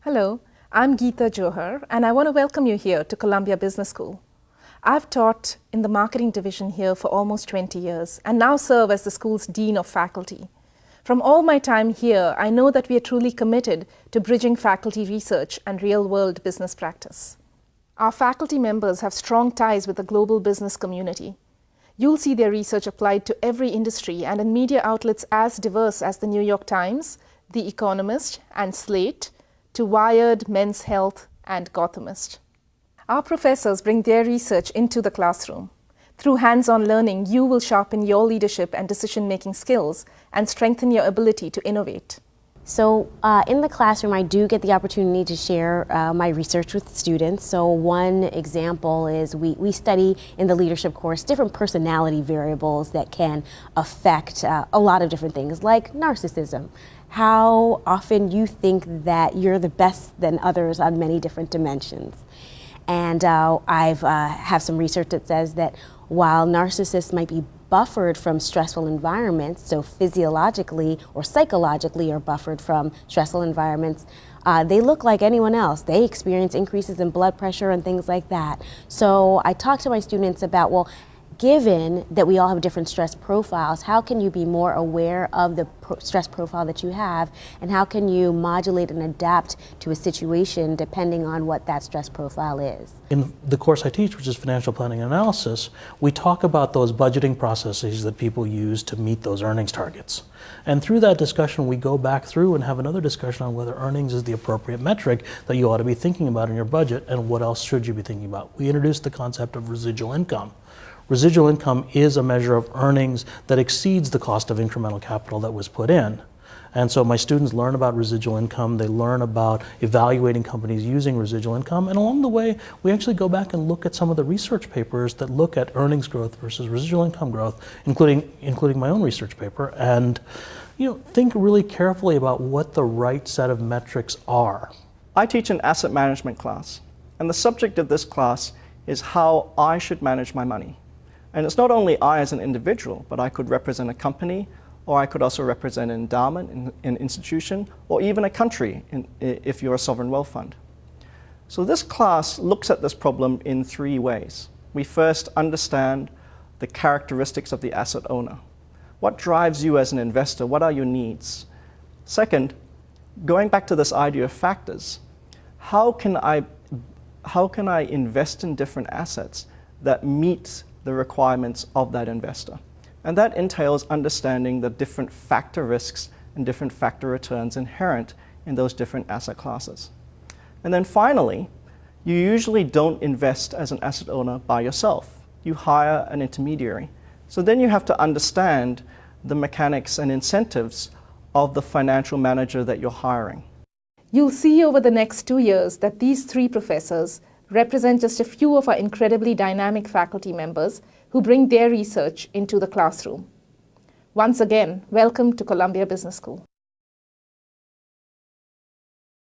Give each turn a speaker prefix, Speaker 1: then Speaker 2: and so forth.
Speaker 1: Hello, I'm Geeta Johar, and I want to welcome you here to Columbia Business School. I've taught in the marketing division here for almost 20 years and now serve as the school's Dean of Faculty. From all my time here, I know that we are truly committed to bridging faculty research and real-world business practice. Our faculty members have strong ties with the global business community. You'll see their research applied to every industry and in media outlets as diverse as the New York Times, The Economist, and Slate, to Wired, Men's Health, and Gothamist. Our professors bring their research into the classroom. Through hands-on learning, you will sharpen your leadership and decision-making skills and strengthen your ability to innovate.
Speaker 2: So in the classroom, I do get the opportunity to share my research with students. So one example is we study in the leadership course different personality variables that can affect a lot of different things, like narcissism. How often you think that you're the best than others on many different dimensions. And I've have some research that says that while narcissists might be buffered from stressful environments, so physiologically or psychologically are buffered from stressful environments, they look like anyone else. They experience increases in blood pressure and things like that. So I talk to my students about, well, given that we all have different stress profiles, how can you be more aware of the stress profile that you have, and how can you modulate and adapt to a situation depending on what that stress profile is?
Speaker 3: In the course I teach, which is financial planning and analysis, we talk about those budgeting processes that people use to meet those earnings targets. And through that discussion, we go back through and have another discussion on whether earnings is the appropriate metric that you ought to be thinking about in your budget, and what else should you be thinking about. We introduced the concept of residual income. Residual income is a measure of earnings that exceeds the cost of incremental capital that was put in. And so my students learn about residual income, they learn about evaluating companies using residual income, and along the way, we actually go back and look at some of the research papers that look at earnings growth versus residual income growth, including my own research paper, and think really carefully about what the right set of metrics are.
Speaker 4: I teach an asset management class, and the subject of this class is how I should manage my money. And it's not only I as an individual, but I could represent a company, or I could also represent an endowment, an institution, or even a country if you're a sovereign wealth fund. So this class looks at this problem in three ways. We first understand the characteristics of the asset owner. What drives you as an investor? What are your needs? Second, going back to this idea of factors, how can I invest in different assets that meet the requirements of that investor? And that entails understanding the different factor risks and different factor returns inherent in those different asset classes. And then finally, you usually don't invest as an asset owner by yourself. You hire an intermediary. So then you have to understand the mechanics and incentives of the financial manager that you're hiring.
Speaker 1: You'll see over the next 2 years that these three professors represent just a few of our incredibly dynamic faculty members who bring their research into the classroom. Once again, welcome to Columbia Business School.